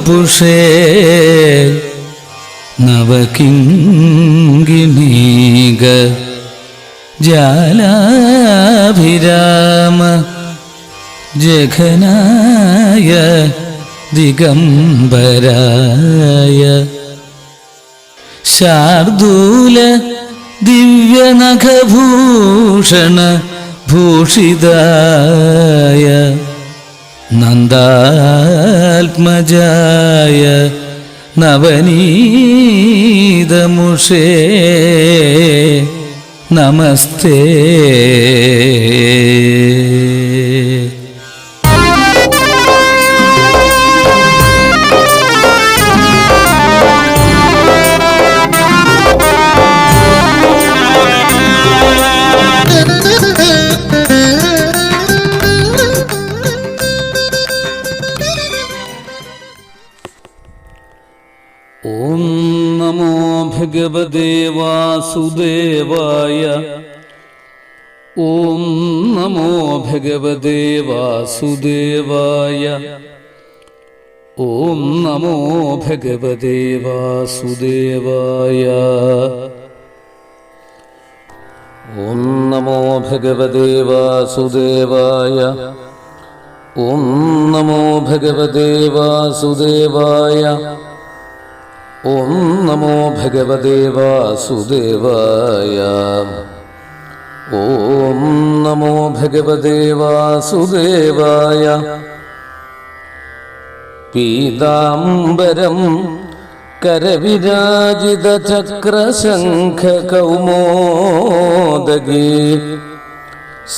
വപുഷേ നവകിങ്കിണീക ജാലാഭിരാമ ജഘനായ ദിഗംബരായ ശാർദൂല ദിവ്യനഖഭൂഷണ ഭൂഷിതായ നന്ദാത്മജായ നവനീതമുഷേ നമസ്തേ. ഓം നമോ ഭഗവതേ വാസുദേവായ. ഓം നമോ ഭഗവതേ വാസുദേവായ. ഓം നമോ ഭഗവതേ വാസുദേവായ. ഓം നമോ ഭഗവതേ വാസുദേവായ. ഓം നമോ ഭഗവതേ വാസുദേവായ. ഓം നമോ ഭഗവതേ വാസുദേവായ. ഓം നമോ ഭഗവതേ വാസുദേവായ. പീതാംബരം കരവിരാജിത ചക്രശംഖ കൗമോദഗീ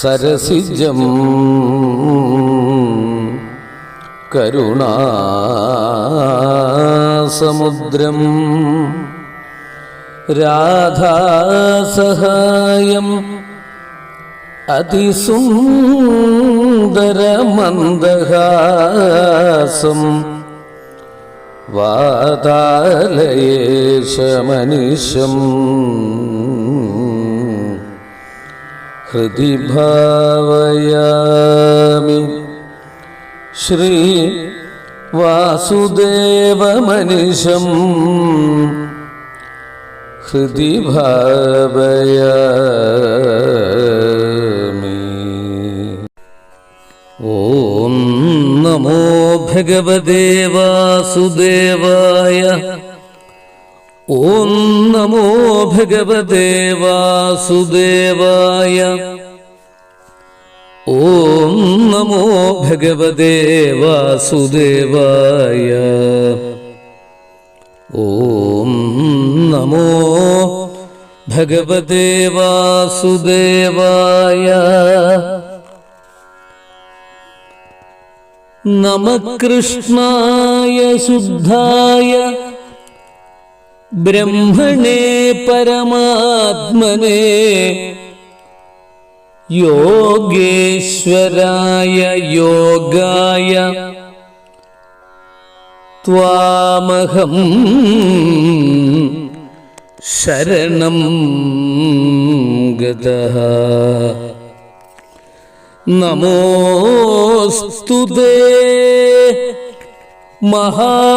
സരസിജം കരുണാസമുദ്രം രാധാസഹായം അതിസുന്ദരമന്ദഹാസം വാതാലയേശമനിശം ഹൃദി ഭാവയാമി. ശ്രീ വാസുദേവമനിശം ഹൃദി ഭാവയാമി. ഓം നമോ ഭഗവതേ വാസുദേവായ. ഓം നമോ ഭഗവതേ വാസുദേവായ. ഓം നമോ ഭഗവതേ വാസുദേവായ. ഓം നമോ ഭഗവതേ വാസുദേവായ. നമഃ കൃഷ്ണായ ശുദ്ധായ ബ്രഹ്മണേ പരമാത്മനേ യോഗേശ്വരായ യോഗായ ത്വാമഹം ശരണം ഗതഃ. നമോസ്തുതേ മഹായോഗിൻ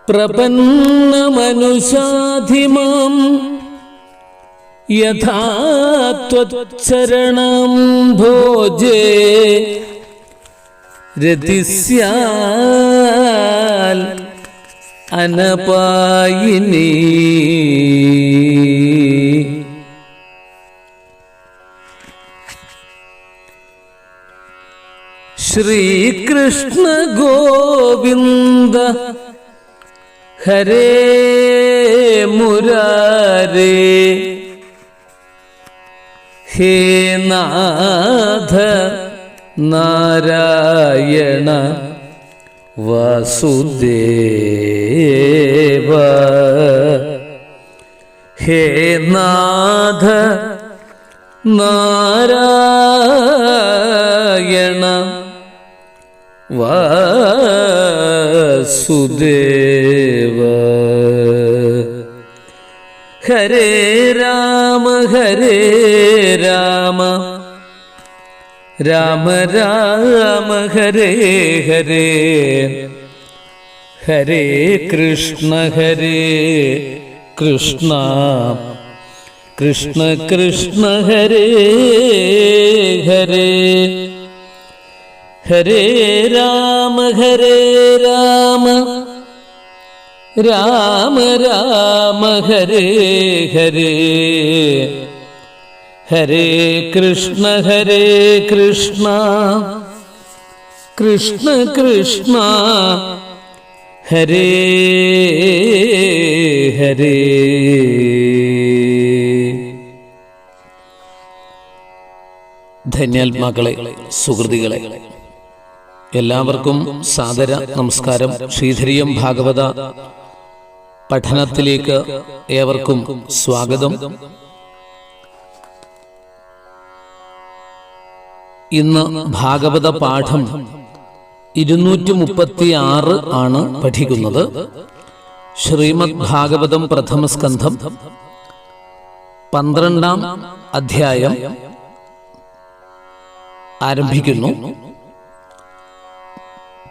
പ്രപന്നമനുഷാധിമാം യഥാ ത്വച്ചരണം ഭോജേ രതിസ്യാൽ അനപായിനി. ശ്രീകൃഷ്ണ ഗോവിന്ദ ഹരേ മുരാരേ. ഹേ നാഥ നാരായണ വാസുദേവ. ഹേ നാഥ നാരായണ വാസുദേവ. ഹരേ രാമ രാമ രാമ ഹരേ ഹരേ ഹരേ കൃഷ്ണ കൃഷ്ണ കൃഷ്ണ കൃഷ്ണ ഹരേ ഹരേ ഹരേ രാമ രാമ രാമ ഹരേ ഹരേ ഹരേ കൃഷ്ണ കൃഷ്ണ കൃഷ്ണ ഹരേ ഹരേ. ധന്യാത്മാക്കളെ, സുഹൃതികളെ, എല്ലാവർക്കും സാദര നമസ്കാരം. ശ്രീധരിയം ഭാഗവത പഠനത്തിലേക്ക് ഏവർക്കും സ്വാഗതം. ഇന്ന് ഭാഗവത പാഠം 236 ആണ് പഠിക്കുന്നത്. ശ്രീമദ് ഭാഗവതം പ്രഥമസ്കന്ധം 12-ാം അധ്യായം ആരംഭിക്കുന്നു.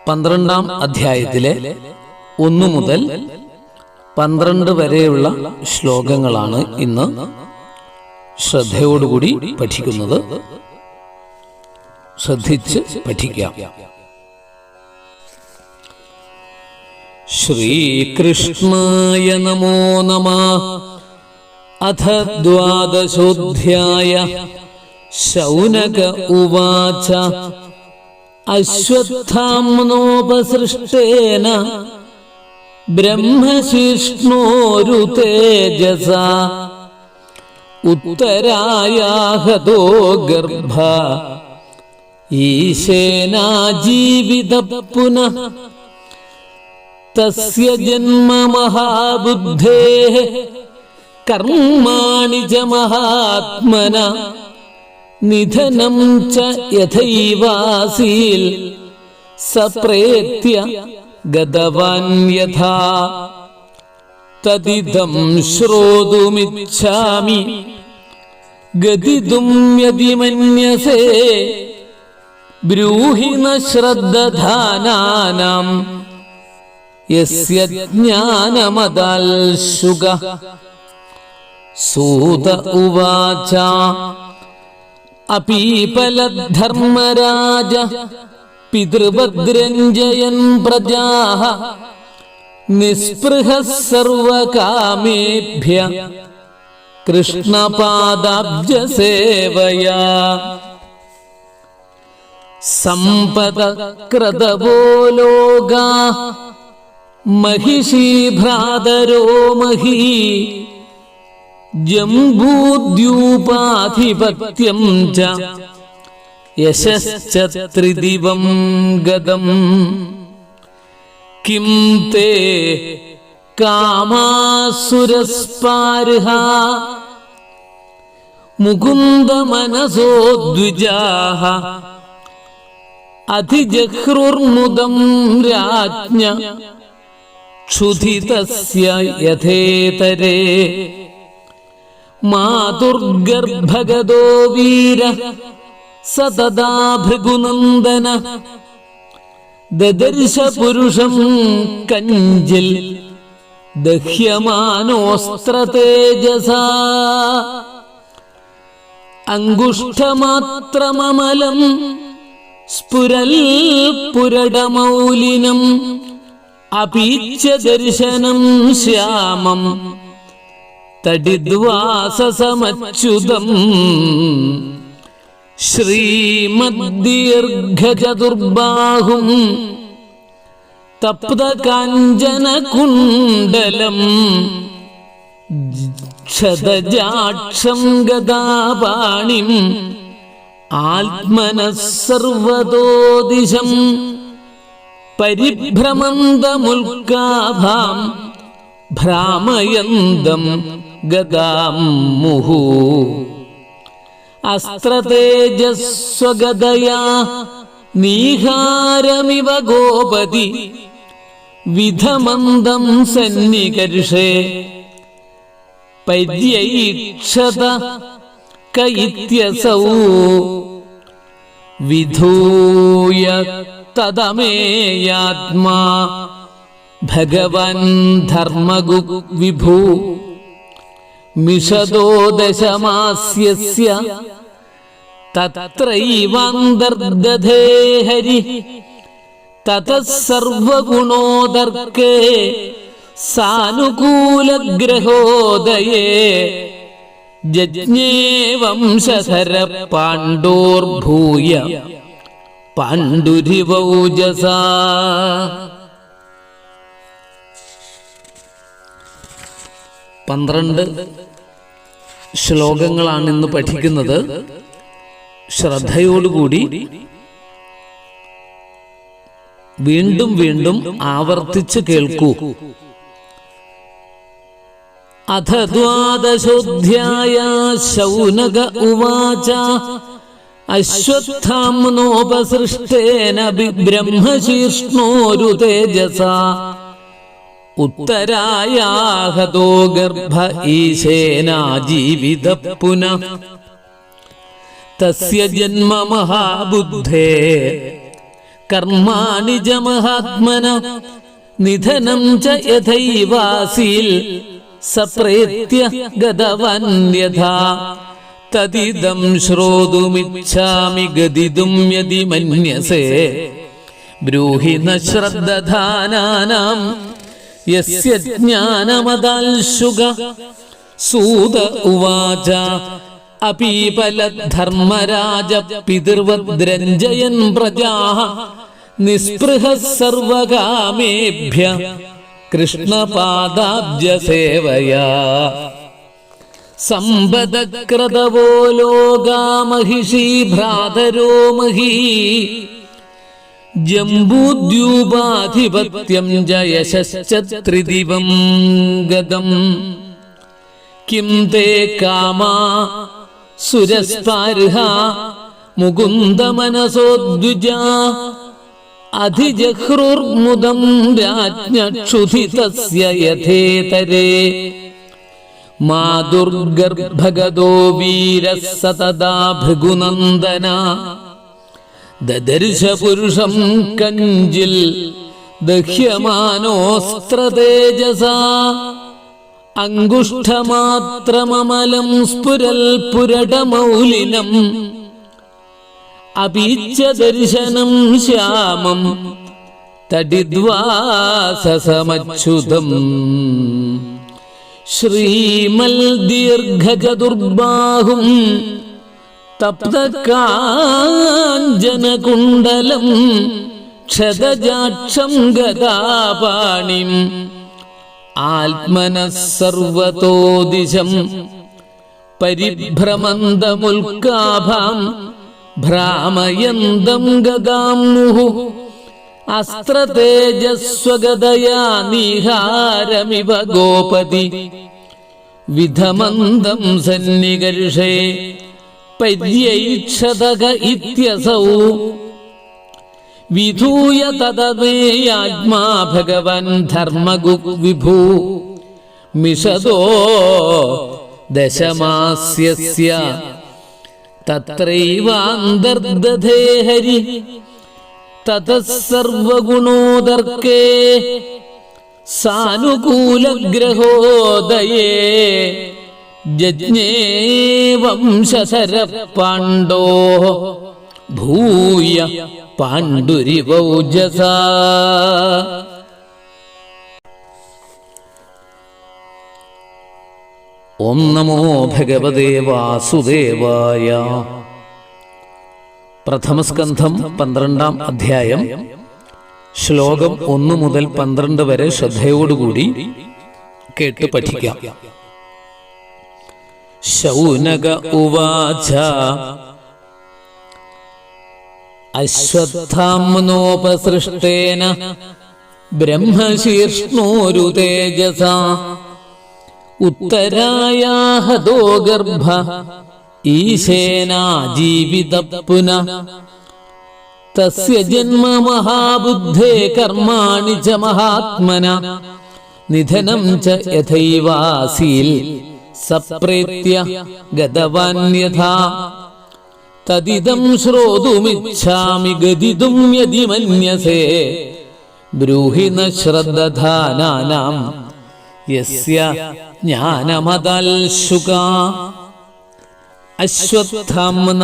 12-ാം അധ്യായത്തിലെ 1 മുതൽ 12 വരെയുള്ള ശ്ലോകങ്ങളാണ് ഇന്ന് ശ്രദ്ധയോടുകൂടി പഠിക്കുന്നത്. ശ്രദ്ധിച്ച് പഠിക്കാം. ശ്രീകൃഷ്ണായ നമോ നമഃ. അഥ ദ്വാദശോധ്യായ. ശൗനക ഉവാച. അശ്വത്ഥാമ്നോപസൃഷ്ടേന ബ്രഹ്മശിഷ്ണോരു തേജസാ ഉത്തരായാഹതോ ഗർഭ ഈശേനാ ജീവിത പുനഃ. തസ്യ ജന്മ മഹാബുദ്ധേഃ കർമാണി ച മഹാത്മന നിധനം ച യഥൈവാസീൽ സപ്രേത്യ ഗതവാൻ യഥാ. തദിദം ശ്രോതുമിച്ഛാമി ഗതിതും യദി മന്യസേ. ബ്രൂഹി ന ശ്രദ്ധധാനാനാം യസ്യ ജ്ഞാനമദാൽശുഗഃ. സൂത ഉവാച. അപീപലധർമ്മരാജ പിതൃഭദ്രഞ്ജയൻ പ്രജാഃ നിസ്പൃഹഃ സർവകാമേഭ്യ കൃഷ്ണപാദാബ്ജസേവയാ. സമ്പദക്രതവോ ലോകാഃ महिषी भ्रातरो मही. जम्बूद्यूपाधिपत्यं च यशश्च त्रिदिवं गदम्. किं ते कामासुरस्पार्हा मुकुन्दमनसो द्विजाः अधिजह्रुर्मुदं राज्ञ क्षुधितस्य यथेतरे. मातुर्गर्भगदो वीर स तदा भृगुनन्दन ददर्श पुरुषं कञ्जिल दह्यमानोऽस्त्रतेजसा. अङ्गुष्ठमात्रममलं स्फुरल् पुरडमौलिनं अपीच्य दर्शनं श्यामं तडिद्वाससमच्युतम्. श्रीमद्दीर्घचतुर्बाहुं तप्तकाञ्चनकुण्डलं क्षतजाक्षं गदापाणिम् आत्मनः सर्वतो दिशम् परिभ्रमन्तमुल्काभां भ्रामयन्तं गदां मुहुः. अस्त्रतेजस्वगदया नीहारमिव गोपति विधमन्दं सन्निकर्षे. पर्यैक्षत क इत्यसौ വിധൂയ തദമേയാത്മാ ഭഗവൻ ധർമ്മഗു വിഭൂ മിഷദോ ദശമാസ്യസ്യ തത്രൈവാന്തർദധേ ഹരി തതഃ സർവഗുണോദർക്കേ സാനുകൂലഗ്രഹോദയേ ജജ്ഞേ വംശധര പാണ്ഡോർഭൂയ പാണ്ഡുരിവൗജസാ. പന്ത്രണ്ട് ശ്ലോകങ്ങളാണ് ഇന്ന് പഠിക്കുന്നത്. ശ്രദ്ധയോടുകൂടി വീണ്ടും വീണ്ടും ആവർത്തിച്ച് കേൾക്കൂ. അഥ ദ്വാദശോധ്യായ ശൗനക ഉവാച അശ്വത്ഥാമ്നോപസൃഷ്ടേന ബ്രഹ്മശീർഷ്ണോരു തേജസാ ഉത്തരായാഹതോ ഗർഭ ഈശേനാജീവിത പുനഃ തസ്യ ജന്മ മഹാബുദ്ധേ കർമാണി ച മഹാത്മന നിധനം ച യഥൈവാസീൽ സപ്രേത്യ ഗതവന്യഥാ തദിദം ശ്രോതുമിച്ഛാമി ഗദിതും യദി മന്യസേ ബ്രൂഹി ന ശ്രദ്ധധാനാനാം യസ്യ ജ്ഞാനമദാൽശുക. സൂത ഉവാച അപീപലധർമ്മരാജ പിതൃവദ്രഞ്ജയൻ പ്രജാഃ നിസ്പൃഹഃ സർവകാമേഭ്യ കൃഷ്ണപാദാബ്ജസേവയാ സമ്പദക്രതവോ ലോകാമഹിഷീ ഭ്രാതരോ മഹീ ജംബൂദ്യൂപാധിപത്യം ജയശ്ച ത്രിദിവം ഗതം കിം തേ കാമാ സുരസ്പാർഹ മുകുന്ദമനസോദ്വിജാ അധിജഹ്രുർമുദം രാജ്ഞക്ഷുധിതസ്യ യഥേതരേ മാതുർഗർഭഗതോ വീരഃ സതതാ ഭൃഗുനന്ദന ദദർശ പുരുഷം കഞ്ചിൽ ദഹ്യമാനോസ്ത്രതേജസാ അങ്കുഷ്ഠമാത്രമമലം സ്ഫുരൽ പുരടമൗലിനം അപീച്ച ദർശനം ശ്യാമം തടിദ്വാസസമച്യുതം ശ്രീമൽ ദീർഘചതുർബാഹും തപ്തകാഞ്ചനകുണ്ടലം ക്ഷതജാക്ഷം ഗദാപാണിം ആത്മനഃ സർവതോ ദിശം പരിഭ്രമന്തമുൽക്കാഭാം ഭ്രാമയന്തം ഗദാം മുഹുഃ അസ്ത്രതേജസ്വഗദയാ നിഹാരമിവ ഗോപതി വിധമന്തം സന്നികർഷേ പര്യൈക്ഷതക ഇത്യസൗ വിധൂയ തദമേയാത്മാ ഭഗവൻ ധർമ്മഗു വിഭൂ മിഷദോ ദശമാസ്യസ്യ തത്രൈവാന്തർദധേ ഹരി തതഃ സർവഗുണോദർക്കേ സാനുകൂലഗ്രഹോദയേ ജജ്ഞേ വംശധര പാണ്ഡോ ഭൂയ പാണ്ഡുരിവൗജസാ. ഓം നമോ ഭഗവതേ വാസുദേവായ. പ്രഥമസ്കന്ധം 12-ാം അധ്യായം ശ്ലോകം 1 മുതൽ 12 വരെ ശ്രദ്ധയോടുകൂടി കേട്ട് പഠിക്കാം. ശൗനക ഉവാച അശ്വത്ഥാമ്നോപസൃഷ്ടേന ബ്രഹ്മശീർഷ്ണോരു തേജസാ ഉത്തരായാഹതോ ഗർഭ ഈശേനാജീവിത പുനഃ തസ്യ ജന്മ മഹാബുദ്ധേ കർമാണി ച മഹാത്മന നിധനം ച യഥൈവാസീൽ സപ്രേത്യ ഗതവാന്യഥാ തദിദം ശ്രോതുമിച്ഛാമി ഗദിതും യദി മന്യസേ ബ്രൂഹി ന ശ്രദ്ധധാനാനാം യസ്യ ജ്ഞാനമദൽ ശുകാ. അശ്വത്ഥാംന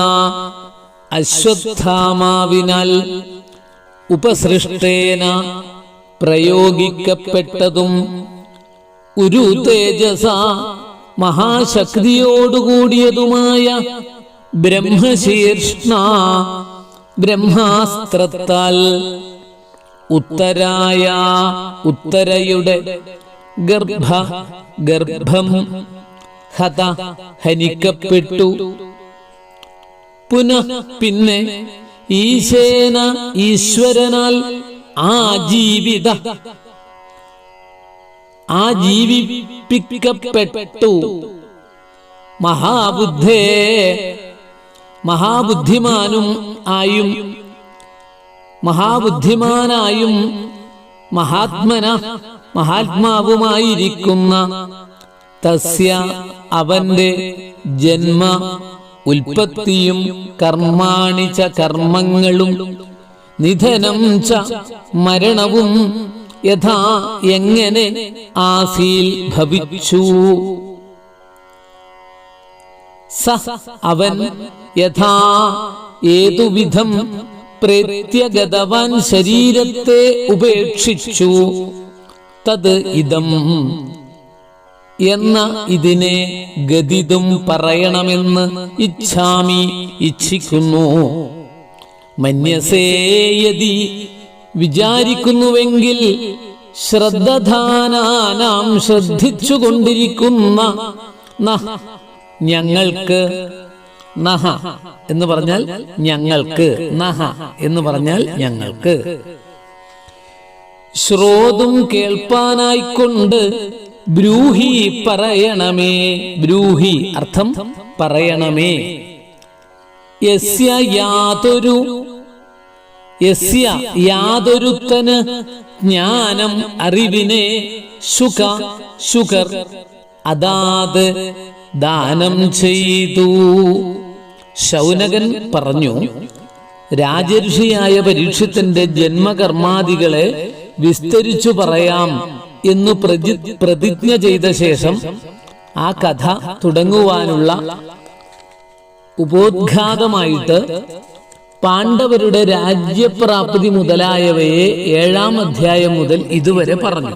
അശ്വത്ഥാമാവിനാൽ ഉപസൃഷ്ടേന പ്രയോഗിക്കപ്പെട്ടതും ഉരു തേജസ മഹാശക്തിയോടുകൂടിയതുമായ ബ്രഹ്മശീർഷ്ണ ബ്രഹ്മാസ്ത്രത്താൽ ഉത്തരയുടെ ഗർഭം ഹനിക്കപ്പെട്ടു. പുനഃ പിന്നെ ഈശേന ഈശ്വരനാൽ ആജീവിപ്പിക്കപ്പെട്ടു. മഹാബുദ്ധിമാനായും മഹാത്മാവുമായിരിക്കുന്ന തസ്യ അവന്റെ ജന്മ ഉൽപ്പത്തിയും കർമാണി ച കർമ്മങ്ങളും നിധനം ച മരണവും യഥാ എങ്ങനെ ആസീൽ ഭവിച്ചു. സ അവൻ യഥാ ഏതുവിധം പ്രത്യഗതവാൻ ശരീരത്തെ ഉപേക്ഷിച്ചു. തത് ഇദം എന്ന ഇതിനെ ഗദിതും പറയണമെന്ന് ഇച്ഛിക്കുന്നു. മന്യസേയതി വിചാരിക്കുന്നുവെങ്കിൽ ശ്രദ്ധധാനാനാം ശ്രദ്ധിച്ചുകൊണ്ടിരിക്കുന്ന ഞങ്ങൾക്ക് നഹ എന്ന് പറഞ്ഞാൽ ഞങ്ങൾക്ക്, നഹ എന്ന് പറഞ്ഞാൽ ഞങ്ങൾക്ക്, ശ്രോതും കേൾപ്പാനായിക്കൊണ്ട് ബ്രൂഹി പറയണമേ. ബ്രൂഹി അർത്ഥം പറയണമേ. യസ്യ യാതൊരുത്തന് ജ്ഞാനം അറിവിനെ ശുകർ അതാത് ദാനം ചെയ്തു. ശൗനകൻ പറഞ്ഞു, രാജർഷിയായ പരീക്ഷത്തിന്റെ ജന്മകർമാദികളെ വിസ്തരിച്ചു പറയാം എന്നു പ്രതിജ്ഞ ചെയ്ത ശേഷം ആ കഥ തുടങ്ങുവാനുള്ള ഉപോദ്ഘാതമായിട്ട് പാണ്ഡവരുടെ രാജ്യപ്രാപ്തി മുതലായവയെ 7-ാം അധ്യായം മുതൽ ഇതുവരെ പറഞ്ഞു.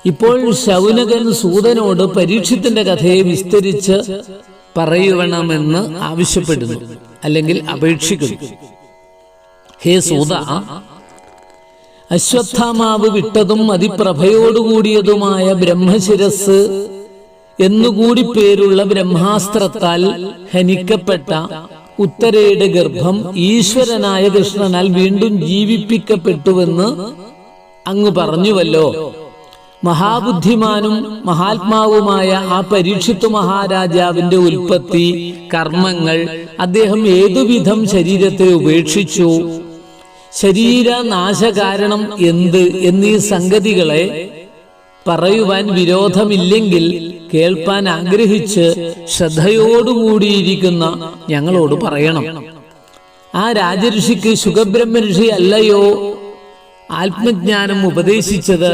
ഇപ്പോൾ ശൗനകൻ സൂതനോട് പരീക്ഷത്തിന്റെ കഥയെ വിസ്തരിച്ച് പറയുവണമെന്ന് ആവശ്യപ്പെടുന്നു, അല്ലെങ്കിൽ അപേക്ഷിക്കുന്നു. ഹേ സൂത, അശ്വത്ഥാമാവ് വിട്ടതും അതിപ്രഭയോടുകൂടിയതുമായ ബ്രഹ്മശിരസ് എന്നുകൂടി പേരുള്ള ബ്രഹ്മാസ്ത്രത്താൽ ഹനിക്കപ്പെട്ട ഉത്തരയുടെ ഗർഭം ഈശ്വരനായ കൃഷ്ണനാൽ വീണ്ടും ജീവിപ്പിക്കപ്പെട്ടുവെന്ന് അങ്ങ് പറഞ്ഞുവല്ലോ. മഹാബുദ്ധിമാനും മഹാത്മാവുമായ ആ പരീക്ഷിത്തു മഹാരാജാവിന്റെ ഉൽപ്പത്തി, കർമ്മങ്ങൾ, അദ്ദേഹം ഏതുവിധം ശരീരത്തെ ഉപേക്ഷിച്ചു, ശരീരനാശകാരണം എന്ത് എന്നീ സംഗതികളെ പറയുവാൻ വിരോധമില്ലെങ്കിൽ കേൾപ്പാൻ ആഗ്രഹിച്ച് ശ്രദ്ധയോടുകൂടിയിരിക്കുന്ന ഞങ്ങളോട് പറയണം. ആ രാജഋഷിക്ക് ശുഖബ്രഹ്മഋഷി അല്ലയോ ആത്മജ്ഞാനം ഉപദേശിച്ചത്?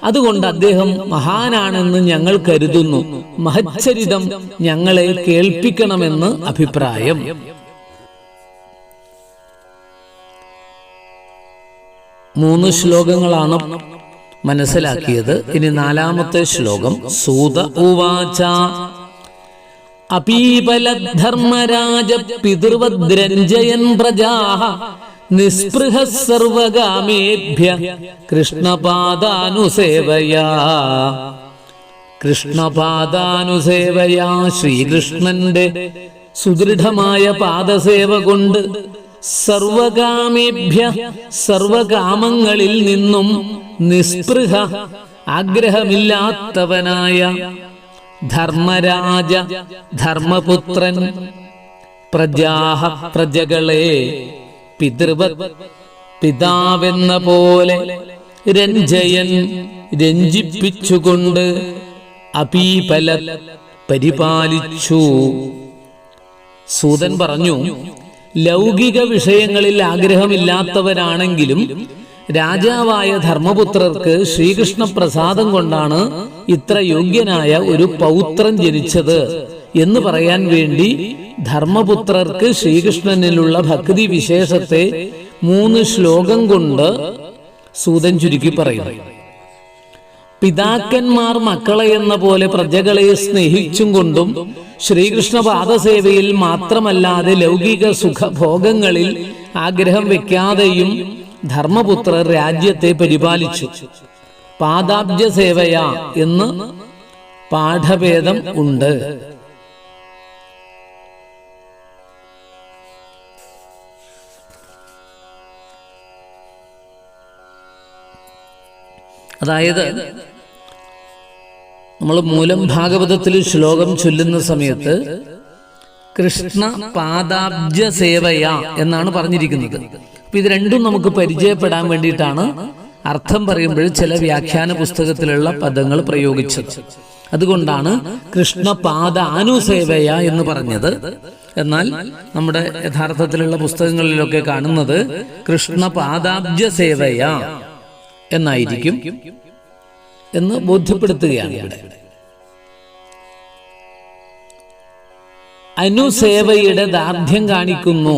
അതുകൊണ്ട് അദ്ദേഹം മഹാനാണെന്ന് ഞങ്ങൾ കരുതുന്നു. മഹച്ചരിതം ഞങ്ങളെ കേൾപ്പിക്കണമെന്ന് അഭിപ്രായം. മൂന്ന് ശ്ലോകങ്ങളാണ് മനസ്സിലാക്കിയത്. ഇനി 4-ാമത്തെ ശ്ലോകം. സൂത ഉവാച അപീപലധർമ്മരാജ പിതൃവദ്രഞ്ജയൻ പ്രജാഃ നിസ്പൃഹഃ സർവകാമേഭ്യ കൃഷ്ണപാദാനുസേവയാ. കൃഷ്ണപാദാനുസേവയാ ശ്രീകൃഷ്ണന്റെ സുദൃഢമായ പാദസേവ കൊണ്ട് സർവകാമേഭ്യ സർവകാമങ്ങളിൽ നിന്നും നിസ്പൃഹ ആഗ്രഹമില്ലാത്തവനായ ധർമ്മരാജ ധർമ്മപുത്രൻ പ്രജാഹ പ്രജകളെ പിതൃവത് പിതാവെന്ന പോലെ രഞ്ജയൻ രഞ്ജിപ്പിച്ചുകൊണ്ട് അപീപല പരിപാലിച്ചു. സൂതൻ പറഞ്ഞു, ലൗകിക വിഷയങ്ങളിൽ ആഗ്രഹമില്ലാത്തവരാണെങ്കിലും രാജാവായ ധർമ്മപുത്രർക്ക് ശ്രീകൃഷ്ണ പ്രസാദം കൊണ്ടാണ് ഇത്ര യോഗ്യനായ ഒരു പൗത്രൻ ജനിച്ചത് എന്ന് പറയാൻ വേണ്ടി ധർമ്മപുത്രർക്ക് ശ്രീകൃഷ്ണനിലുള്ള ഭക്തി വിശേഷത്തെ 3 ശ്ലോകം കൊണ്ട് സൂതൻ ചുരുക്കി പറയുന്നു. പിതാക്കന്മാർ മക്കളെ എന്ന പോലെ പ്രജകളെ സ്നേഹിച്ചും കൊണ്ടും ശ്രീകൃഷ്ണ പാദസേവയിൽ മാത്രമല്ലാതെ ലൗകിക സുഖഭോഗങ്ങളിൽ ആഗ്രഹം വെക്കാതെയും ധർമ്മപുത്രർ രാജ്യത്തെ പരിപാലിച്ചു. പാദാബ്ജ സേവയ എന്ന് പാഠഭേദം ഉണ്ട്. അതായത് നമ്മൾ മൂലം ഭാഗവതത്തിൽ ശ്ലോകം ചൊല്ലുന്ന സമയത്ത് കൃഷ്ണ പാദാബ്ജ സേവയ എന്നാണ് പറഞ്ഞിരിക്കുന്നത്. അപ്പൊ ഇത് രണ്ടും നമുക്ക് പരിചയപ്പെടാൻ വേണ്ടിയിട്ടാണ് അർത്ഥം പറയുമ്പോൾ ചില വ്യാഖ്യാന പുസ്തകത്തിലുള്ള പദങ്ങൾ പ്രയോഗിച്ചത്. അതുകൊണ്ടാണ് കൃഷ്ണപാദാനുസേവയ എന്ന് പറഞ്ഞത്. എന്നാൽ നമ്മുടെ യഥാർത്ഥത്തിലുള്ള പുസ്തകങ്ങളിലൊക്കെ കാണുന്നത് കൃഷ്ണപാദാബ്ജ സേവയ എന്നായിരിക്കും എന്ന് ബോധ്യപ്പെടുത്തുകയാണ് ഇവിടെ. അനുസേവയുടെ ദാർഢ്യം കാണിക്കുന്നു,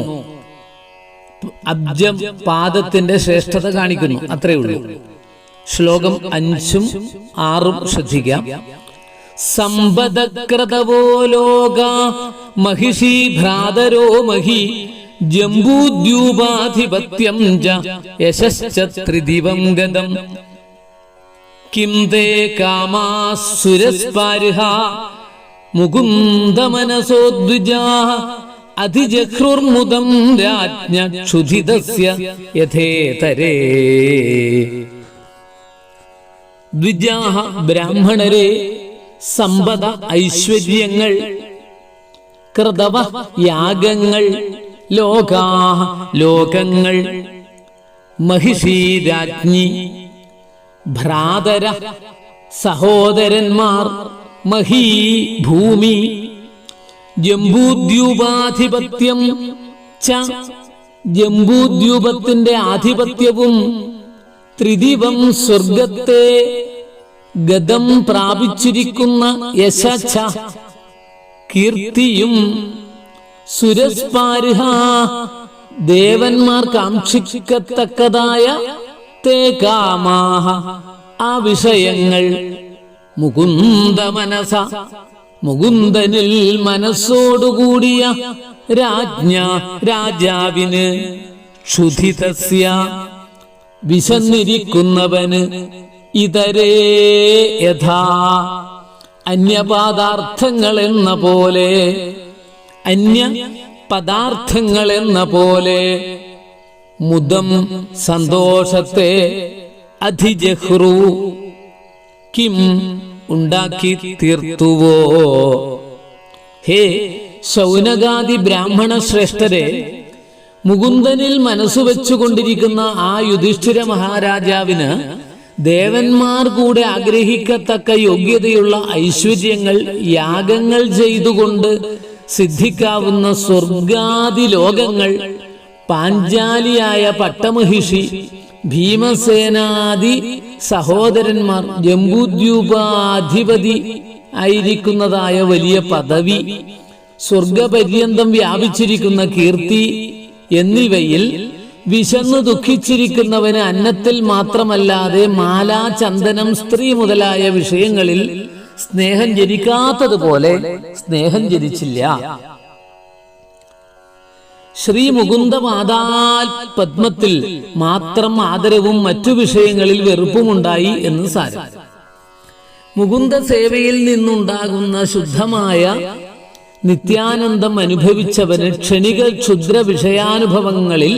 അബ്ജം പാദത്തിന്റെ ശ്രേഷ്ഠത കാണിക്കുന്നു, അത്രേ ഉള്ളൂ. ശ്ലോകം 5ഉം 6ഉം ശ്രദ്ധിക്കാം. സമ്പദക്രതവോ ലോക മഹിഷി ഭ്രാതരോ മഹി ജംബൂദ്യൂപാധിപത്യം ച യശശ്ച ത്രിദിവം ഗതം കിം തേ കാമാസുരസ്പാരിഹ മുകുന്ദമനസോ ദ്വിജാഃ അധിജഹ്രുർമുദം രാജ്ഞ ക്ഷുധിതസ്യ യഥേതരേ. ദ്വിജാഃ ബ്രാഹ്മണരെ, സമ്പദ ഐശ്വര്യങ്ങൾ, കൃതവ യാഗങ്ങൾ, ലോകാഃ ലോകങ്ങൾ, മഹിഷി രാജ്ഞി, ഭ്രാതര സഹോദരന്മാർ, മഹീ ഭൂമി, ജംബൂദ്യൂപാധിപത്യം ച ജംബൂദ്യൂപത്തിന്റെ ആധിപത്യവും, ത്രിദിവം സ്വർഗത്തെ ഗതം പ്രാപിച്ചിരിക്കുന്ന യശ കീർത്തിയും, സുരസ്പാരിഹ ദേവന്മാർ കാക്ഷിക്കത്തക്കതായ തേ കാമാഹ ആ വിഷയങ്ങൾ, മുകുന്ദ മനസ മുകുന്ദനിൽ മനസ്സോടുകൂടിയ രാജ്ഞ രാജാവിന്, ക്ഷുധിതസ്യ വിശന്നിരിക്കുന്നവന്, ഇതരേ യഥാ അന്യപദാർത്ഥങ്ങൾ എന്ന പോലെ, അന്യ പദാർത്ഥങ്ങൾ എന്ന പോലെ, മുദം സന്തോഷത്തെ, അധിജഹ്രു കിം ഉണ്ടാക്കി തീർത്തുവോ. ഹേ ശൗനകാദി ബ്രാഹ്മണ ശ്രേഷ്ഠരെ, മുകുന്ദനിൽ മനസ്സു വെച്ചുകൊണ്ടിരിക്കുന്ന ആ യുധിഷ്ഠിര മഹാരാജാവിന് ദേവന്മാർ കൂടെ ആഗ്രഹിക്കത്തക്ക യോഗ്യതയുള്ള ഐശ്വര്യങ്ങൾ, യാഗങ്ങൾ ചെയ്തുകൊണ്ട് സിദ്ധിക്കാവുന്ന സ്വർഗാദി ലോകങ്ങൾ, പാഞ്ചാലിയായ പട്ടമഹിഷി, ഭീമസേനാദി സഹോദരന്മാർ, ജംബൂദ്യൂപാധിപതി ആയിരിക്കുന്നതായ വലിയ പദവി, സ്വർഗപര്യന്തം വ്യാപിച്ചിരിക്കുന്ന കീർത്തി എന്നിവയിൽ വിശന്നു ദുഃഖിച്ചിരിക്കുന്നവന് അന്നത്തിൽ മാത്രമല്ലാതെ മാല, ചന്ദനം, സ്ത്രീ മുതലായ വിഷയങ്ങളിൽ സ്നേഹം ജനിക്കാത്തതുപോലെ സ്നേഹം ജനിച്ചില്ല. ശ്രീ മുകുന്ദ മാതാൽ പത്മത്തിൽ മാത്രം ആദരവും മറ്റു വിഷയങ്ങളിൽ വെറുപ്പുമുണ്ടായി എന്ന് സാരം. മുകുന്ദ സേവയിൽ നിന്നുണ്ടാകുന്ന ശുദ്ധമായ നിത്യാനന്ദം അനുഭവിച്ചവന് ക്ഷണിക ക്ഷുദ്ര വിഷയാനുഭവങ്ങളിൽ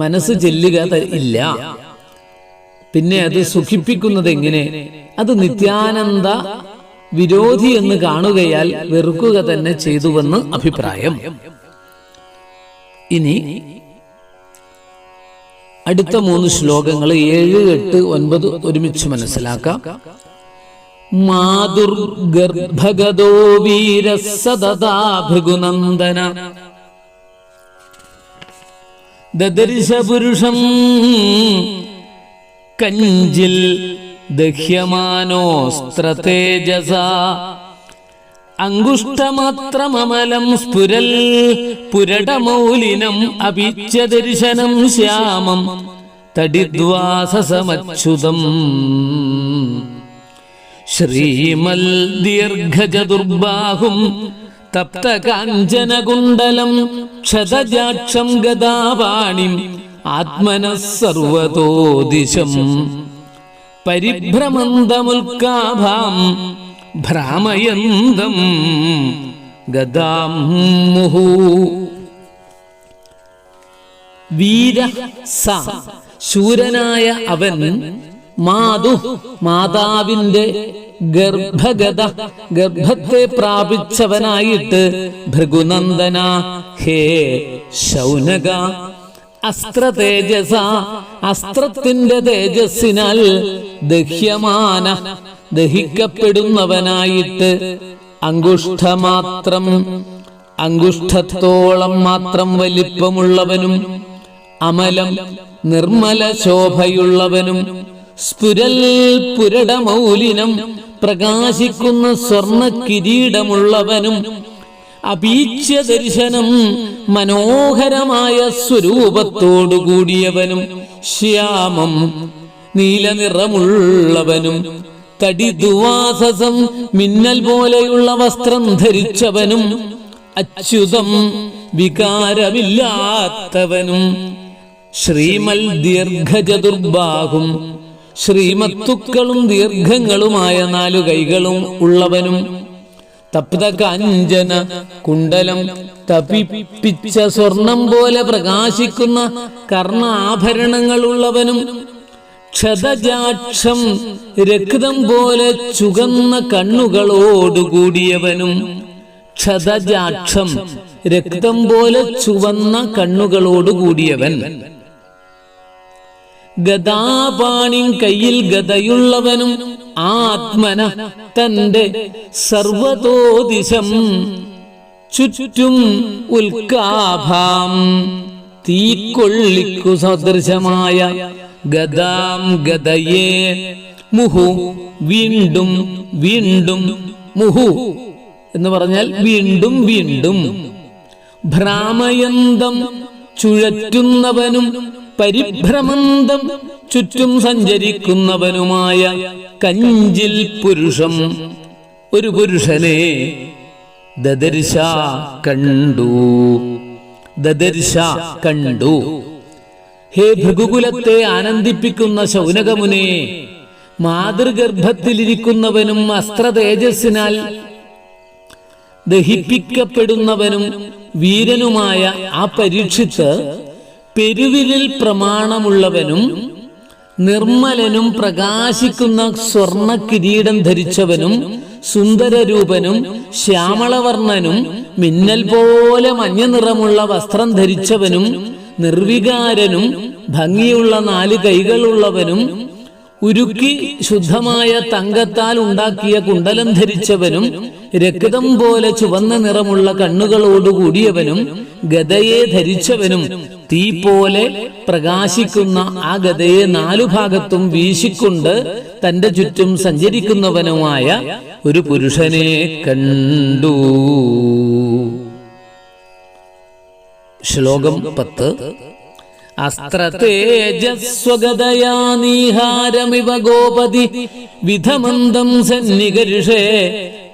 മനസ്സ് ചെല്ലുക ഇല്ല. പിന്നെ അത് സുഖിപ്പിക്കുന്നത് എങ്ങനെ? അത് നിത്യാനന്ദ വിരോധി എന്ന് കാണുകയാൽ വെറുക്കുക തന്നെ ചെയ്തുവെന്ന് അഭിപ്രായം. ഇനി അടുത്ത 3 ശ്ലോകങ്ങൾ 7, 8, 9 ഒരുമിച്ച് മനസ്സിലാക്കാം. മാതുർഗർഭഗതോ വീരസദതാ ഭൃഗുനന്ദന ദദർശ പുരുഷം കഞ്ചിൽ ദഹ്യമാനോസ്ത്രതേജസാ അങ്കുഷ്ടമാത്രമമലം സ്ഫുരൽ പുരടമൗലിനം അപിച്യ ദർശനം ശ്യാമം തടിദ്വാസമച്യുതം ശ്രീമൽ ദീർഘചതുർബാഹും തപ്തകാഞ്ചനകുണ്ടലം ക്ഷതജാക്ഷം ഗദാപാണിം ആത്മനഃ സർവതോ ദിശം പരിഭ്രമന്തമുൽക്കാഭാം ഭ്രാമയന്തം ഗദാം മുഹു. വീര സ ശൂരനായ അവൻ മാതു മാതാവിന്റെ ഗർഭഗത ഗർഭത്തെ പ്രാപിച്ചവനായിട്ട് ഭൃഗുനന്ദന ഹേ ശൗനക അസ്ത്രതേജസ അസ്ത്രത്തിന്റെ തേജസ്സിനാൽ ദഹ്യമാന ദഹിക്കപ്പെടുന്നവനായിട്ട് അങ്കുഷ്ഠമാത്രം അങ്കുഷ്ഠത്തോളം മാത്രം വലിപ്പമുള്ളവനും അമലം നിർമ്മല ശോഭയുള്ളവനും സ്ഫുരൽ പുരടമൗലിനം പ്രകാശിക്കുന്ന സ്വർണ്ണ കിരീടമുള്ളവനും അപീച്യ ദർശനം മനോഹരമായ സ്വരൂപത്തോടുകൂടിയവനും ശ്യാമം നീലനിറമുള്ളവനും തടിദുവാസസം മിന്നൽ പോലെയുള്ള വസ്ത്രം ധരിച്ചവനും അച്യുതം വികാരമില്ലാത്തവനും ശ്രീമൽ ദീർഘചതുർബാഹും ശ്രീമത്തുക്കളും ദീർഘങ്ങളുമായ 4 കൈകളും ഉള്ളവനും തപ്തകാഞ്ചന കുണ്ടലം തപിപ്പിച്ച സ്വർണം പോലെ പ്രകാശിക്കുന്ന കർണാഭരണങ്ങളുള്ളവനും ക്ഷതജാക്ഷം രക്തം പോലെ ചുവന്ന കണ്ണുകളോടുകൂടിയവനും ക്ഷതജാക്ഷം രക്തം പോലെ ചുവന്ന കണ്ണുകളോടുകൂടിയവൻ ഗദാപാണി കയ്യിൽ ഗദയുള്ളവനും ആത്മന തന്റെ സർവതോദിശം ചുറ്റും ഉൽക്കാഭാം തീക്കൊള്ളിക്കു സദൃശമായ ഗദാം ഗദയേ മുഹു വീണ്ടും വീണ്ടും മുഹു എന്ന് പറഞ്ഞാൽ വീണ്ടും വീണ്ടും ഭ്രാമയന്തം ചുഴറ്റുന്നവനും പരിഭ്രമന്തം ചുറ്റും സഞ്ചരിക്കുന്നവനുമായ കഞ്ചിൽ പുരുഷം ഒരു പുരുഷനെ ദദർശ കണ്ടു. ദദർശ കണ്ടു. ഹേ ഭൃഗുകുലത്തെ ആനന്ദിപ്പിക്കുന്ന ശൗനകമുനെ, മാതൃഗർഭത്തിലിരിക്കുന്നവനും അസ്ത്രതേജസ്സിനാൽ ദഹിപ്പിക്കപ്പെടുന്നവനും വീരനുമായ ആ പരീക്ഷിത്ത് പെരുവിരൽ പ്രമാണമുള്ളവനും നിർമ്മലനും പ്രകാശിക്കുന്ന സ്വർണ്ണ കിരീടം ധരിച്ചവനും സുന്ദരരൂപനും ശ്യാമളവർണ്ണനും മിന്നൽ പോലെ മഞ്ഞ നിറമുള്ള വസ്ത്രം ധരിച്ചവനും നിർവികാരനും ഭംഗിയുള്ള 4 കൈകളുള്ളവനും ഉരുക്കി ശുദ്ധമായ തങ്കത്താൽ ഉണ്ടാക്കിയ കുണ്ടലം ധരിച്ചവനും രക്തം പോലെ ചുവന്ന നിറമുള്ള കണ്ണുകളോടുകൂടിയവനും ഗദയെ ധരിച്ചവനും തീ പോലെ പ്രകാശിക്കുന്ന ആ ഗദയെ 4 ഭാഗത്തും വീശിക്കൊണ്ട് തന്റെ ചുറ്റും സഞ്ചരിക്കുന്നവനുമായ ഒരു പുരുഷനെ കണ്ടു. ശ്ലോകം 10. അസ്ത്രതേജസ്വഗതയാ നീഹാരമിവ ഗോപതി വിധമന്തം സന്നികർഷേ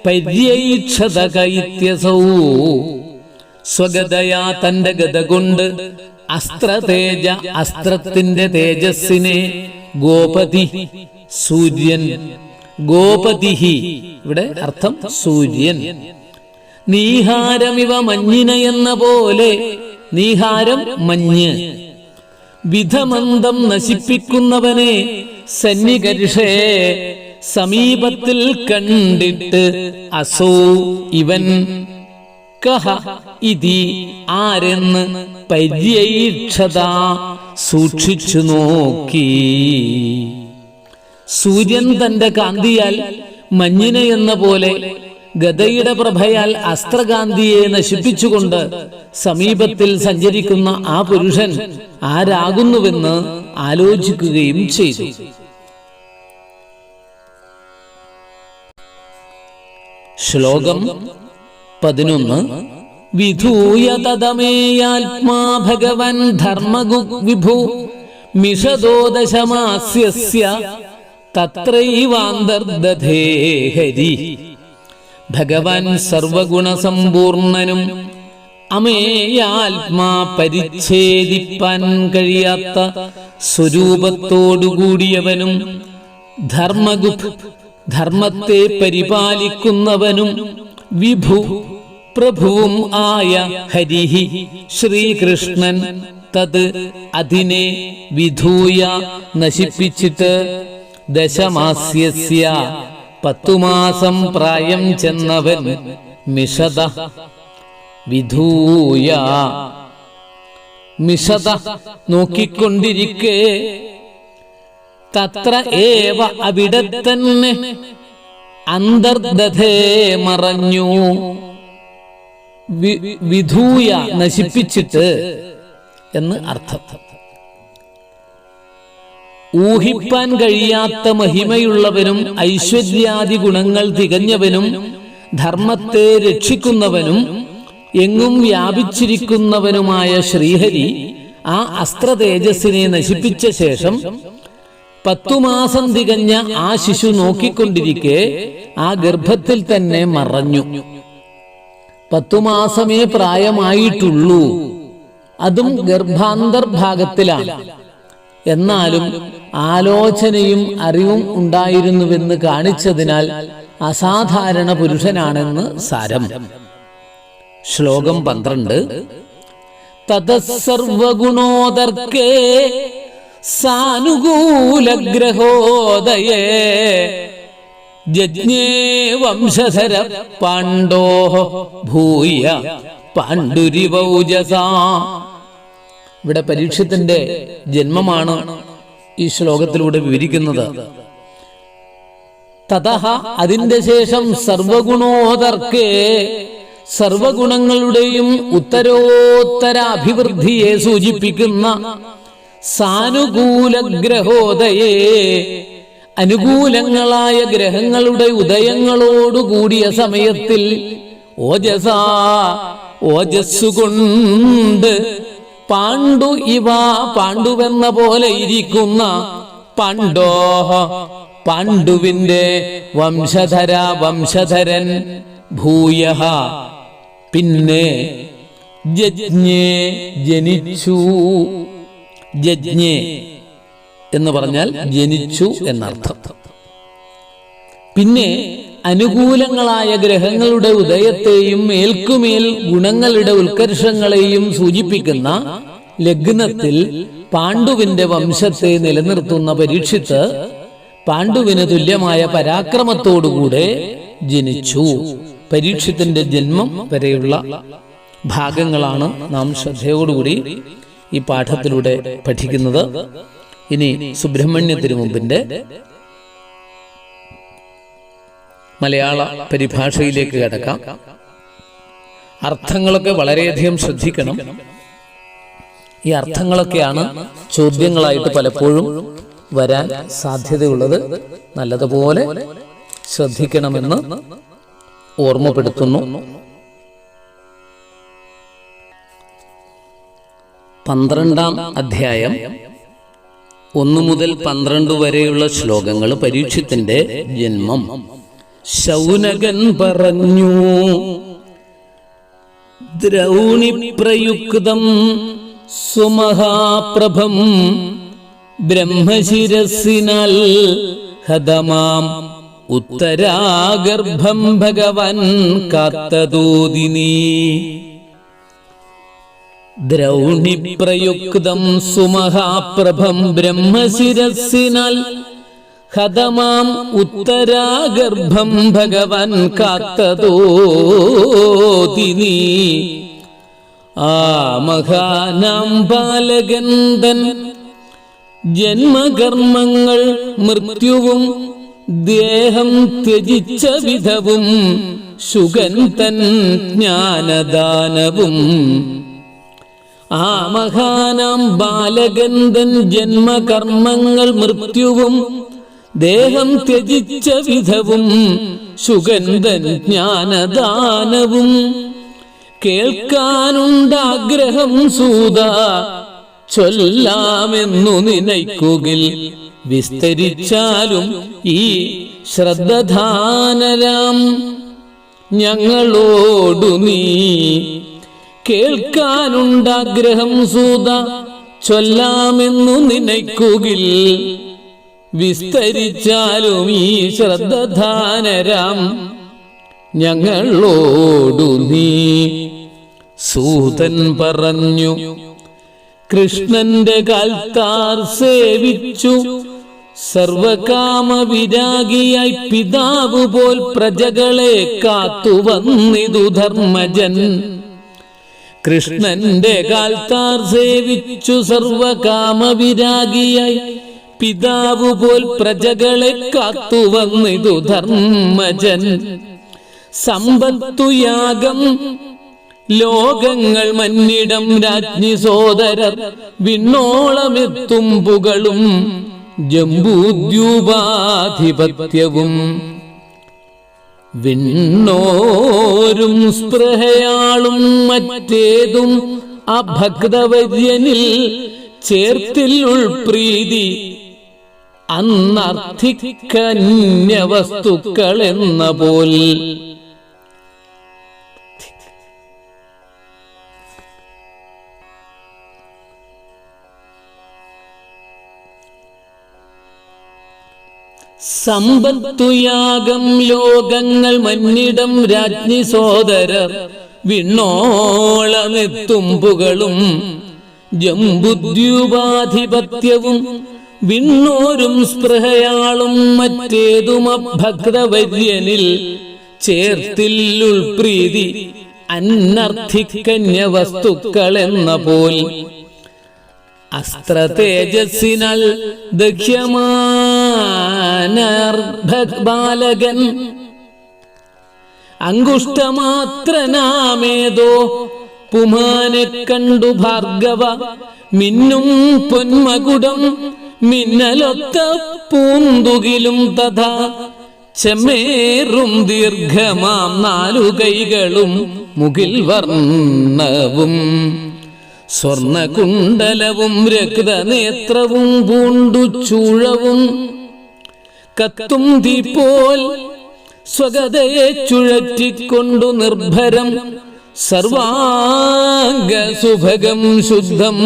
പര്യൈക്ഷതകൈത്യസൗ. സ്വഗതയാ തന്റെ ഗദ കൊണ്ട് അസ്ത്രതേജ അസ്ത്രത്തിന്റെ തേജസ്സിനെ ഗോപതി സൂര്യൻ. ഗോപതിഹി ഇവിടെ അർത്ഥം സൂര്യൻ. നീഹാരമിവ മഞ്ഞിന എന്ന പോലെ, നീഹാരം മഞ്ഞ്, വിധമന്തം നശിപ്പിക്കുന്നവനെ സന്നികർഷേ സമീപത്തിൽ കണ്ടിട്ട് അസോ ഇവൻ കഹ ഇതി ആരെന്ന് പര്യൈക്ഷത സൂക്ഷിച്ചു നോക്കി. സൂര്യൻ തന്റെ കാന്തിയാൽ മഞ്ഞിനെ എന്ന പോലെ ഗദയുടെ പ്രഭയാൽ അസ്ത്രകാന്തിയെ നശിപ്പിച്ചുകൊണ്ട് സമീപത്തിൽ സഞ്ചരിക്കുന്ന ആ പുരുഷൻ ആരാകുന്നുവെന്ന് ആലോചിക്കുകയും ചെയ്തു. ശ്ലോകം 11. വിധൂയ തദമേയാത്മാ ഭഗവൻ ധർമ്മഗുഗ്വിഭു മിഷദോ ദശമാസ്യസ്യ തത്രൈവാന്തർദധേ ഹരി. ഭഗവാൻ സർവഗുണസമ്പൂർണനും അമേയാത്മാ പരിച്ഛേദിപ്പാൻ കഴിയാത്ത സ്വരൂപത്തോടുകൂടിയവനും ധർമ്മഗുപ് ധർമ്മത്തെ പരിപാലിക്കുന്നവനും വിഭു പ്രഭുവും ആയ ഹരിഹി ശ്രീകൃഷ്ണൻ തത് അതിനെ വിധൂയ നശിപ്പിച്ചിട്ട് ദശമാസ്യസ്യ 10 മാസം പ്രായം ചെന്നവൻ മിഷത വിധൂയ മിഷത നോക്കിക്കൊണ്ടിരിക്കെ തത്ര ഏവ അവിടെ തന്നെ അന്തർദധേ മറഞ്ഞു. വിധൂയ നശിപ്പിച്ചിട്ട് എന്ന് അർത്ഥം. ഊഹിപ്പാൻ കഴിയാത്ത മഹിമയുള്ളവനും ഐശ്വര്യാദി ഗുണങ്ങൾ തികഞ്ഞവനും ധർമ്മത്തെ രക്ഷിക്കുന്നവനും എങ്ങും വ്യാപിച്ചിരിക്കുന്നവനുമായ ശ്രീഹരി ആ അസ്ത്ര തേജസ്സിനെ നശിപ്പിച്ച ശേഷം 10 മാസം തികഞ്ഞ ആ ശിശു നോക്കിക്കൊണ്ടിരിക്കെ ആ ഗർഭത്തിൽ തന്നെ മറഞ്ഞു. 10 മാസമേ പ്രായമായിട്ടുള്ളൂ, അതും ഗർഭാന്തർഭാഗത്തിലാണ്. എന്നാലും ആലോചനയും അറിവും ഉണ്ടായിരുന്നുവെന്ന് കാണിച്ചതിനാൽ അസാധാരണ പുരുഷനാണെന്ന് സാരം. ശ്ലോകം 12. തതസർവഗുണോദർക്കേ സാനുകൂലഗ്രഹോദയേ ജജ്ഞേ വംശധര പാണ്ഡോ ഭൂയ പാണ്ഡുരിവൗജസാ. ഇവിടെ പരീക്ഷത്തിന്റെ ജന്മമാണ് ഈ ശ്ലോകത്തിലൂടെ വിവരിക്കുന്നത്. തതഹ അതിന്റെ ശേഷം സർവഗുണോദർക്കേ സർവഗുണങ്ങളുടെയും ഉത്തരോത്തര അഭിവൃദ്ധിയെ സൂചിപ്പിക്കുന്ന സാനുകൂലഗ്രഹോദയേ അനുകൂലങ്ങളായ ഗ്രഹങ്ങളുടെ ഉദയങ്ങളോടുകൂടിയ സമയത്തിൽ ഓജസാ ഓജസ്സുകൊണ്ട് പാണ്ഡു ഇവ പാണ്ഡുവെന്ന പോലെ ഇരിക്കുന്ന പാണ്ഡോഹ പാണ്ഡുവിന്റെ വംശധര വംശധരൻ ഭൂയഃ പിന്നെ ജജ്ഞേ ജനിച്ചു. ജജ്ഞേ എന്ന് പറഞ്ഞാൽ ജനിച്ചു എന്നർത്ഥം. പിന്നെ അനുകൂലങ്ങളായ ഗ്രഹങ്ങളുടെ ഉദയത്തെയും മേൽക്കുമേൽ ഗുണങ്ങളുടെ ഉത്കർഷങ്ങളെയും സൂചിപ്പിക്കുന്ന ലഗ്നത്തിൽ പാണ്ഡുവിന്റെ വംശത്തെ നിലനിർത്തുന്ന പരീക്ഷിത്ത് പാണ്ഡുവിന് തുല്യമായ പരാക്രമത്തോടുകൂടെ ജനിച്ചു. പരീക്ഷത്തിന്റെ ജന്മം വരെയുള്ള ഭാഗങ്ങളാണ് നാം ശ്രദ്ധയോടുകൂടി ഈ പാഠത്തിലൂടെ പഠിക്കുന്നത്. ഇനി സുബ്രഹ്മണ്യ തിരുമുമ്പിന്റെ മലയാള പരിഭാഷയിലേക്ക് കടക്കാം. അർത്ഥങ്ങളൊക്കെ വളരെയധികം ശ്രദ്ധിക്കണം. ഈ അർത്ഥങ്ങളൊക്കെയാണ് ചോദ്യങ്ങളായിട്ട് പലപ്പോഴും വരാൻ സാധ്യതയുള്ളത്. നല്ലതുപോലെ ശ്രദ്ധിക്കണമെന്ന് ഓർമ്മപ്പെടുത്തുന്നു. 12-ാം അധ്യായം 1 മുതൽ 12 വരെയുള്ള ശ്ലോകങ്ങൾ പരീക്ഷത്തിന്റെ ജന്മം. ശൗനകൻ പറഞ്ഞു, ദ്രൗണിപ്രയുക്തം സുമഹാപ്രഭം ബ്രഹ്മശിരസിനാൽ ഹതമാം ഉത്തരാഗർഭം ഭഗവൻ കാത്തതോദിനീ. ദ്രൗണിപ്രയുക്തം സുമഹാപ്രഭം ബ്രഹ്മശിരസിനാൽ ഹതമാം ഉത്തരാഗർഭം ഭഗവൻ കാത്തതോദിനീ. ആ മഹാനാം ബാലകന്ദൻ ജന്മകർമ്മങ്ങൾ മൃത്യുവും ദേഹം ത്യജിച്ച വിധവും ശുഗൻ തൻ ജ്ഞാനദാനവും ആ മഹാനാം ബാലകന്ദൻ ജന്മകർമ്മങ്ങൾ മൃത്യുവും ദേഹം ത്യജിച്ച വിധവും ശുഗന്ധൻ ജ്ഞാനദാനവും കേൾക്കാനുണ്ടാഗ്രഹം സൂത ചൊല്ലാമെന്നു നിനയ്ക്കുകിൽ വിസ്തരിച്ചാലും ഈ ശ്രദ്ധധാനരാം ഞങ്ങളോടു നീ കേൾക്കാനുണ്ടാഗ്രഹം സൂത ചൊല്ലാമെന്നു നിനയ്ക്കുകിൽ വിസ്തരിച്ചാലും ഈ ശ്രദ്ധധാനരാം ഞങ്ങളോടു നീ. സൂതൻ പറഞ്ഞു കൃഷ്ണന്റെ കാൽത്താർ സേവിച്ചു സർവകാമ വിരാഗിയായി പിതാവ് പോൽ പ്രജകളെ കാത്തു വന്നിതു ധർമ്മജൻ. കൃഷ്ണന്റെ കാൽത്താർ സേവിച്ചു സർവകാമ വിരാഗിയായി പിതാവ് പോൽ പ്രജകളെ കാത്തു വന്നിതു ധർമ്മജൻ. സമ്പത്തു യാഗം ലോകങ്ങൾ മന്നിടം രാജ്ഞി സോദരർ വിണ്ണോളമെത്തും പുകളും ജംബൂദ്യൂപാധിപത്യവും വിണ്ണോരും സ്പൃഹയാളും മറ്റേതും അഭക്തവര്യനിൽ ചേർത്തിൽ ഉൾപ്രീതി അന്നർത്ഥിക്കന്യവസ്തുക്കൾ എന്ന പോൽ. സമ്പത്തുയാഗം ലോകങ്ങൾ മന്നിടം രാജ്ഞി സോദരർ വിണ്ണോളമെത്തും പുകളും ജംബുദ്യൂപാധിപത്യവും വിണ്ണോരും സ്പൃഹയാളും മറ്റേതും അഭക്തവര്യനിൽ ചേർത്തില്ലുൾപ്രീതി അനർത്ഥിക്കന്യവസ്തുക്കൾ എന്ന പോൽ. അസ്ത്രതേജസ്സിനാൽ ദഹ്യമാനർഭക്ബാലകൻ അങ്കുഷ്ടമാത്രനാമേതോ പുമാനെ കണ്ടു ഭാർഗവ മിന്നും പൊന്മകുടം മിന്നലൊത്ത പൂന്തുകിലും തഥാ ചെമ്മേറും ദീർഘമാം 4 കൈകളും മുകിൽ വർണ്ണവും സ്വർണകുണ്ടലവും രക്തനേത്രവും പൂണ്ടു ചൂഴവും കത്തും തീ പോൽ സ്വഗതയെ ചുഴറ്റിക്കൊണ്ടു നിർഭരം സർവാംഗ സുഭഗം ശുദ്ധം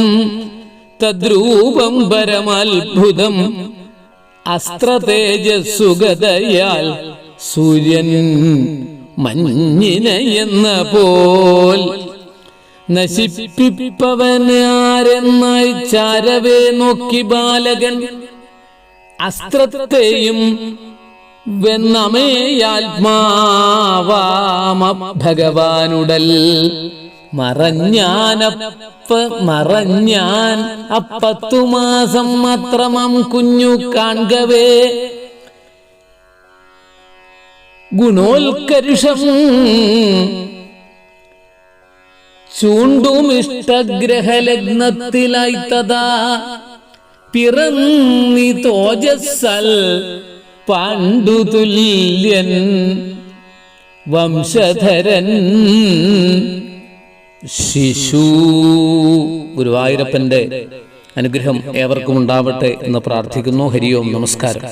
തദ്രൂപം പരമത്ഭുതം അസ്ത്രതേജസ്സുഗതയാൽ സൂര്യൻ മഞ്ഞിനെ എന്ന പോൽ. നശിപ്പിപ്പവനാരെന്നായി ചാരവേ നോക്കി ബാലകൻ അസ്ത്രത്തെയും വെന്നമേയാത്മാവാമ ഭഗവാനുടൽ മറഞ്ഞാൻ 10 മാസം മാത്രമം കുഞ്ഞു കാൺകവേ ഗുണോൽക്കർഷം ചൂണ്ടുമിഷ്ടഗ്രഹലഗ്നത്തിലായി തഥാ പിറന്നി തോജസ്സൽ പാണ്ഡുതുല്യൻ വംശധരൻ ശിശു. ഗുരുവായൂരപ്പന്റെ അനുഗ്രഹം ഏവർക്കും ഉണ്ടാവട്ടെ എന്ന് പ്രാർത്ഥിക്കുന്നു. ഹരി ഓം, നമസ്കാരം.